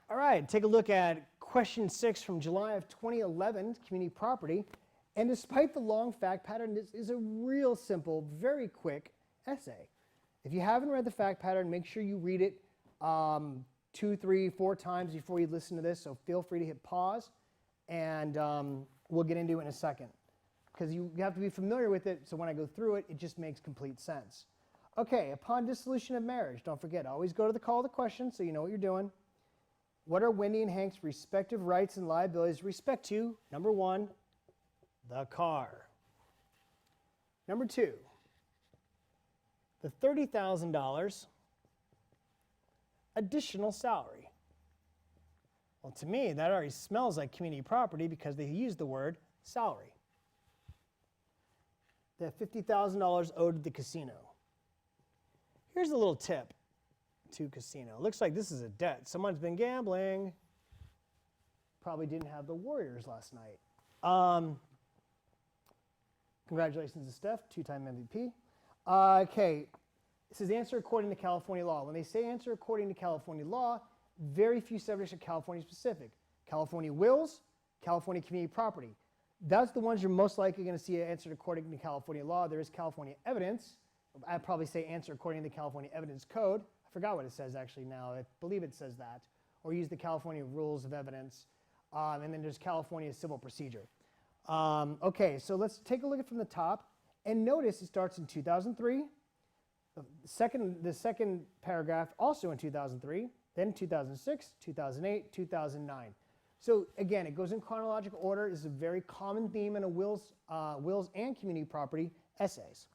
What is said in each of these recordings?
All right, take a look at question 6 from July of 2011, community property. And despite the long fact pattern, this is a real simple, very quick essay. If you haven't read the fact pattern, make sure you read it 2, 3, 4 times before you listen to this. So feel free to hit pause, and we'll get into it in a second. Because you have to be familiar with it, so when I go through it, it just makes complete sense. Okay, upon dissolution of marriage, don't forget, always go to the call to question so you know what you're doing. What are Wendy and Hank's respective rights and liabilities with respect to, number 1, the car. Number 2, the $30,000 additional salary. Well, to me, that already smells like community property because they used the word salary. The $50,000 owed to the casino. Here's a little tip to casino. Looks like this is a debt. Someone's been gambling. Probably didn't have the Warriors last night. Congratulations to Steph, 2-time MVP. Okay, this is answer according to California law. When they say answer according to California law, very few subjects are California specific. California wills, California community property. That's the ones you're most likely going to see answered according to California law. There is California evidence. I'd probably say answer according to the California Evidence Code. I forgot what it says actually now. I believe it says that. Or use the California Rules of Evidence. And then there's California Civil Procedure. Okay, so let's take a look at from the top. And notice it starts in 2003. The second paragraph also in 2003. Then 2006, 2008, 2009. So again, it goes in chronological order. This is a very common theme in a wills and community property essays.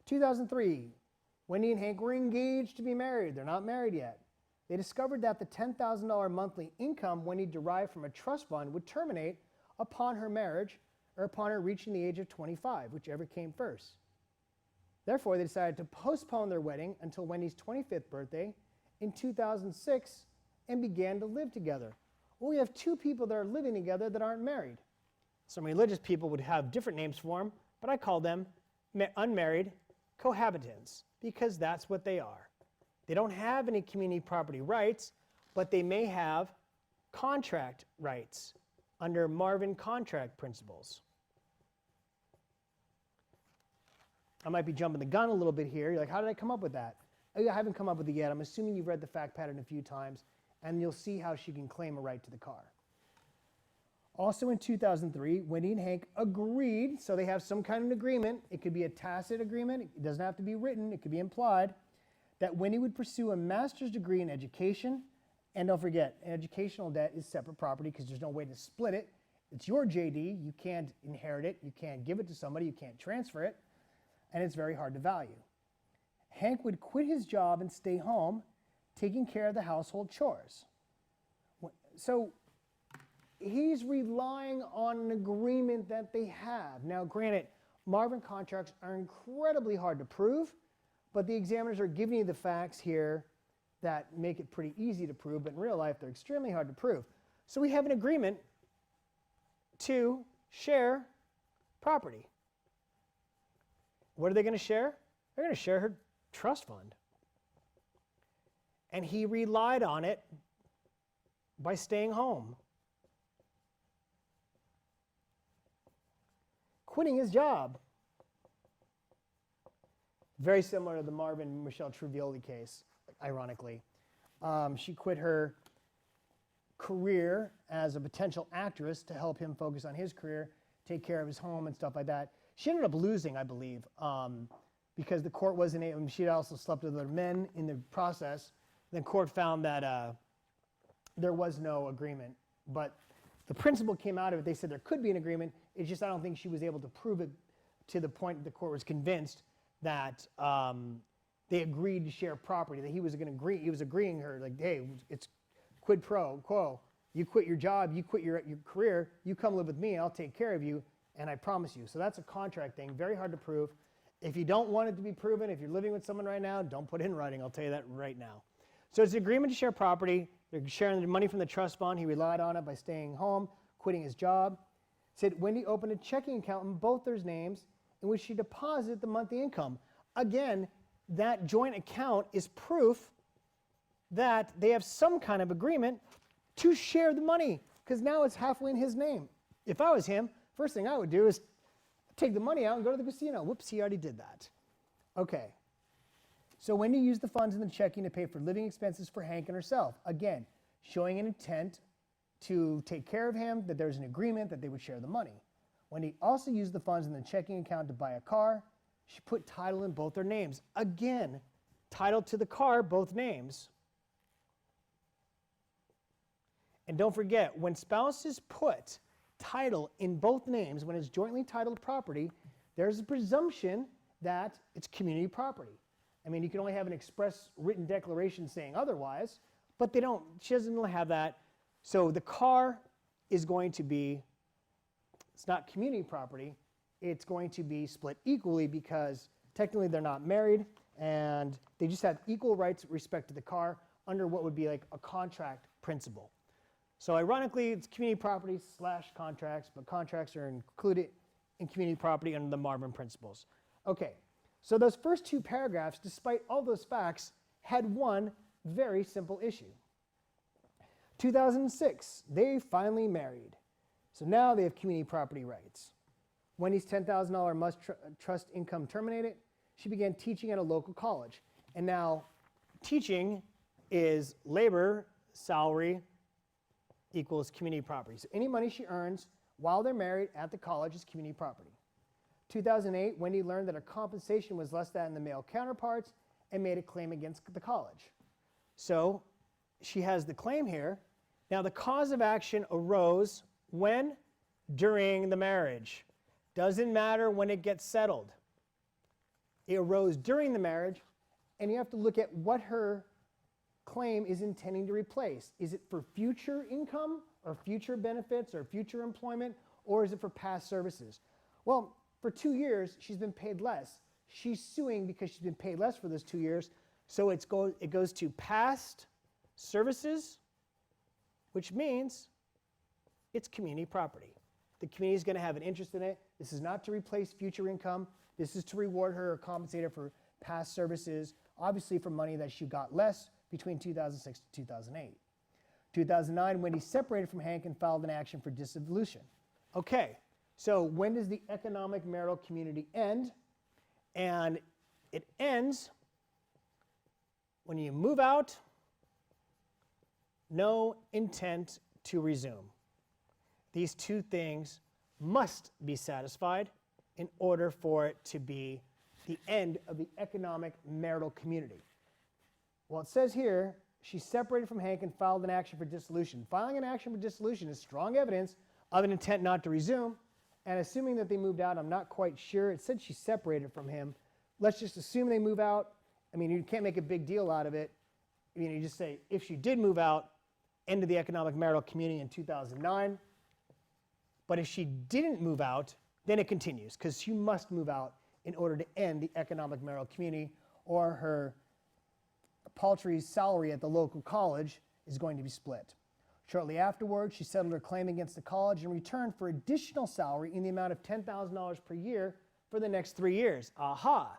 2003, Wendy and Hank were engaged to be married. They're not married yet. They discovered that the $10,000 monthly income Wendy derived from a trust fund would terminate upon her marriage or upon her reaching the age of 25, whichever came first. Therefore, they decided to postpone their wedding until Wendy's 25th birthday in 2006 and began to live together. Well, we have 2 people that are living together that aren't married. Some religious people would have different names for them, but I call them unmarried cohabitants because that's what they are. They don't have any community property rights, but they may have contract rights under Marvin contract principles. I might be jumping the gun a little bit here. You're like, how did I come up with that? I haven't come up with it yet. I'm assuming you've read the fact pattern a few times, and you'll see how she can claim a right to the car. Also in 2003, Wendy and Hank agreed, so they have some kind of agreement. It could be a tacit agreement. It doesn't have to be written. It could be implied that Wendy would pursue a master's degree in education. And don't forget, an educational debt is separate property because there's no way to split it. It's your JD. You can't inherit it. You can't give it to somebody. You can't transfer it. And it's very hard to value. Hank would quit his job and stay home, taking care of the household chores. So he's relying on an agreement that they have. Now, granted, Marvin contracts are incredibly hard to prove, but the examiners are giving you the facts here that make it pretty easy to prove, but in real life, they're extremely hard to prove. So we have an agreement to share property. What are they going to share? They're going to share her trust fund. And he relied on it by staying home. Quitting his job. Very similar to the Marvin Michelle Truvioli case, ironically. She quit her career as a potential actress to help him focus on his career, take care of his home and stuff like that. She ended up losing, I believe, because the court wasn't able, she had also slept with other men in the process. The court found that there was no agreement. But the principle came out of it. They said there could be an agreement. It's just I don't think she was able to prove it to the point that the court was convinced that they agreed to share property, that he was going to agree. He was agreeing her, like, hey, it's quid pro quo. You quit your job, you quit your career, you come live with me, and I'll take care of you, and I promise you. So that's a contract thing, very hard to prove. If you don't want it to be proven, if you're living with someone right now, don't put it in writing. I'll tell you that right now. So it's an agreement to share property. They're sharing the money from the trust fund. He relied on it by staying home, quitting his job. Said Wendy opened a checking account in both their names in which she deposited the monthly income. Again, that joint account is proof that they have some kind of agreement to share the money, because now it's halfway in his name. If I was him, first thing I would do is take the money out and go to the casino. Whoops, he already did that. Okay. So Wendy used the funds in the checking to pay for living expenses for Hank and herself. Again, showing an intent to take care of him, that there's an agreement that they would share the money. Wendy also used the funds in the checking account to buy a car. She put title in both their names. Again, title to the car, both names. And don't forget, when spouses put title in both names, when it's jointly titled property, there's a presumption that it's community property. I mean, you can only have an express written declaration saying otherwise, but she doesn't have that. So the car is going to be, it's not community property, it's going to be split equally because technically they're not married and they just have equal rights with respect to the car under what would be like a contract principle. So ironically, it's community property / contracts, but contracts are included in community property under the Marvin principles. Okay, so those first two paragraphs, despite all those facts, had one very simple issue. 2006, they finally married. So now they have community property rights. Wendy's $10,000 must trust income terminated. She began teaching at a local college. And now teaching is labor, salary, equals community property. So any money she earns while they're married at the college is community property. 2008, Wendy learned that her compensation was less than the male counterparts and made a claim against the college. So she has the claim here. Now the cause of action arose when? During the marriage. Doesn't matter when it gets settled. It arose during the marriage, and you have to look at what her claim is intending to replace. Is it for future income or future benefits or future employment, or is it for past services? Well, for 2 years, she's been paid less. She's suing because she's been paid less for those 2 years, so it goes to past services, which means it's community property. The community is going to have an interest in it. This is not to replace future income. This is to reward her or compensate her for past services, obviously for money that she got less between 2006 to 2008. 2009, Wendy separated from Hank and filed an action for dissolution. Okay, so when does the economic marital community end? And it ends when you move out, no intent to resume. These two things must be satisfied in order for it to be the end of the economic marital community. Well, it says here, she separated from Hank and filed an action for dissolution. Filing an action for dissolution is strong evidence of an intent not to resume, and assuming that they moved out, I'm not quite sure. It said she separated from him. Let's just assume they move out. I mean, you can't make a big deal out of it. You just say, if she did move out, end of the economic marital community in 2009. But if she didn't move out, then it continues, because she must move out in order to end the economic marital community, or her paltry salary at the local college is going to be split. Shortly afterwards, she settled her claim against the college in return for additional salary in the amount of $10,000 per year for the next 3 years. Aha!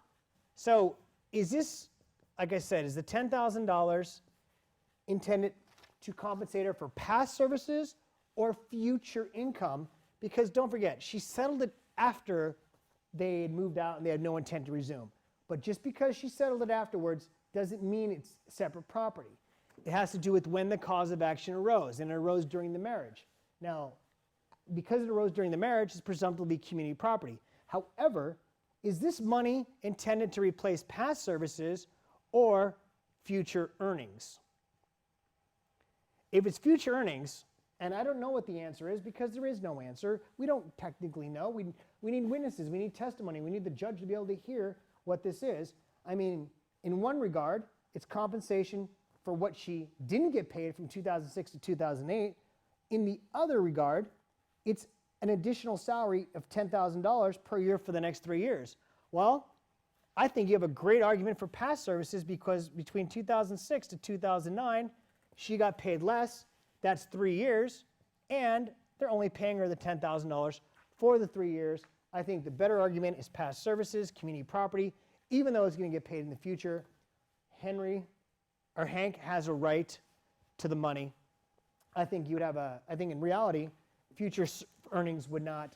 So is this, like I said, is the $10,000 intended to compensate her for past services or future income? Because don't forget, she settled it after they had moved out and they had no intent to resume. But just because she settled it afterwards doesn't mean it's separate property. It has to do with when the cause of action arose, and it arose during the marriage. Now, because it arose during the marriage, it's presumptively community property. However, is this money intended to replace past services or future earnings? If it's future earnings, and I don't know what the answer is because there is no answer. We don't technically know. We need witnesses. We need testimony. We need the judge to be able to hear what this is. I mean, in one regard, it's compensation for what she didn't get paid from 2006 to 2008. In the other regard, it's an additional salary of $10,000 per year for the next 3 years. Well, I think you have a great argument for past services because between 2006 to 2009, she got paid less. That's 3 years, and they're only paying her the $10,000 for the 3 years. I think the better argument is past services, community property, even though it's going to get paid in the future. Hank has a right to the money, I think you would have I think in reality, future earnings would not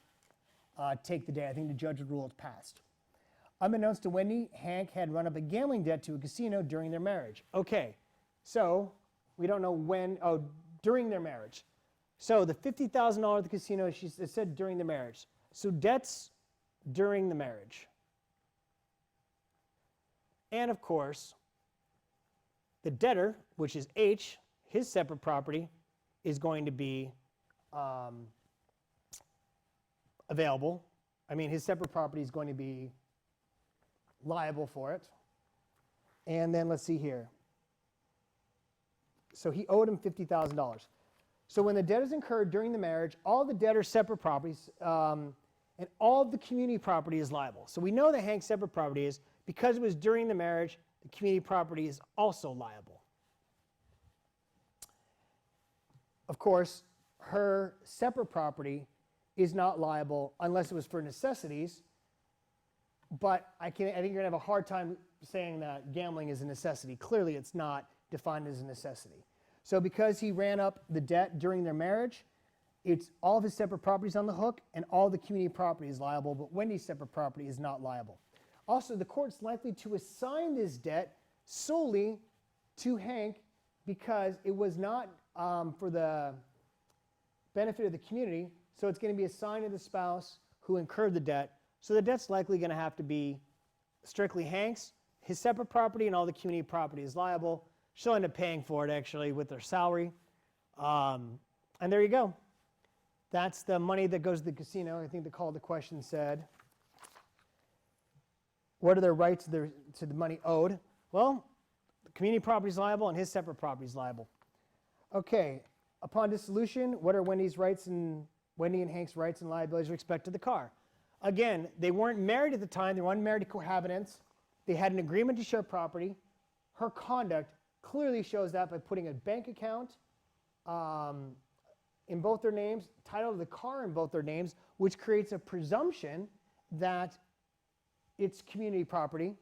take the day. I think the judge would rule it's passed. Unbeknownst to Wendy, Hank had run up a gambling debt to a casino during their marriage. Okay, so we don't know when, during their marriage. So the $50,000 at the casino, it said during the marriage. So debts during the marriage. And of course, the debtor, which is H, his separate property, is going to be available. I mean, his separate property is going to be liable for it. And then let's see here. So he owed him $50,000. So when the debt is incurred during the marriage, all the debtor's separate properties and all of the community property is liable. So we know that Hank's separate property is, because it was during the marriage, the community property is also liable. Of course, her separate property is not liable unless it was for necessities, but I think you're going to have a hard time saying that gambling is a necessity. Clearly, it's not defined as a necessity. So because he ran up the debt during their marriage, it's all of his separate properties on the hook, and all the community property is liable, but Wendy's separate property is not liable. Also, the court's likely to assign this debt solely to Hank because it was not for the benefit of the community, so it's going to be assigned to the spouse who incurred the debt. So the debt's likely going to have to be strictly Hank's. His separate property and all the community property is liable. She'll end up paying for it, actually, with her salary. And there you go. That's the money that goes to the casino. I think the call to question said, what are their rights to the money owed? Well, the community property is liable and his separate property is liable. Okay, upon dissolution, what are Wendy and Hank's rights and liabilities with respect to the car? Again, they weren't married at the time. They were unmarried cohabitants. They had an agreement to share property. Her conduct clearly shows that by putting a bank account in both their names, title of the car in both their names, which creates a presumption that it's community property.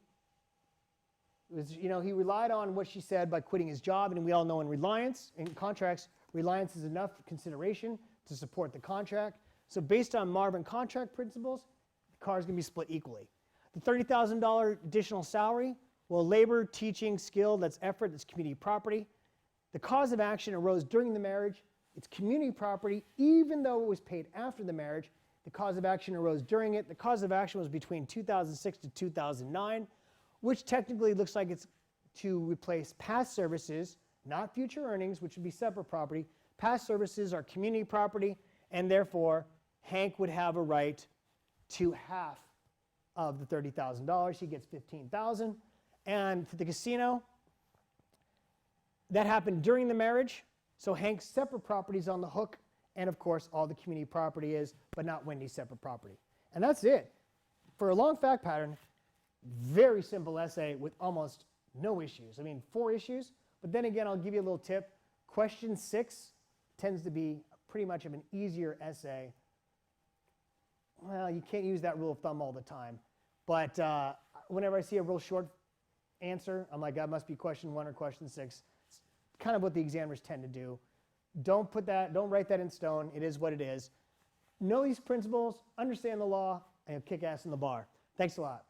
It was, he relied on what she said by quitting his job, and we all know in contracts, reliance is enough consideration to support the contract. So based on Marvin contract principles, the car is going to be split equally. The $30,000 additional salary, well, labor, teaching, skill, that's effort, that's community property. The cause of action arose during the marriage. It's community property, even though it was paid after the marriage. The cause of action arose during it. The cause of action was between 2006 to 2009, which technically looks like it's to replace past services, not future earnings, which would be separate property. Past services are community property, and therefore Hank would have a right to half of the $30,000. He gets $15,000. And for the casino, that happened during the marriage, so Hank's separate property is on the hook, and of course all the community property is, but not Wendy's separate property. And that's it. For a long fact pattern, very simple essay with almost no issues. I mean, 4 issues, but then again, I'll give you a little tip. Question 6 tends to be pretty much of an easier essay. Well, you can't use that rule of thumb all the time, but whenever I see a real short answer, I'm like, that must be question 1 or question 6. It's kind of what the examiners tend to do. Don't write that in stone. It is what it is. Know these principles, understand the law, and you'll kick ass in the bar. Thanks a lot.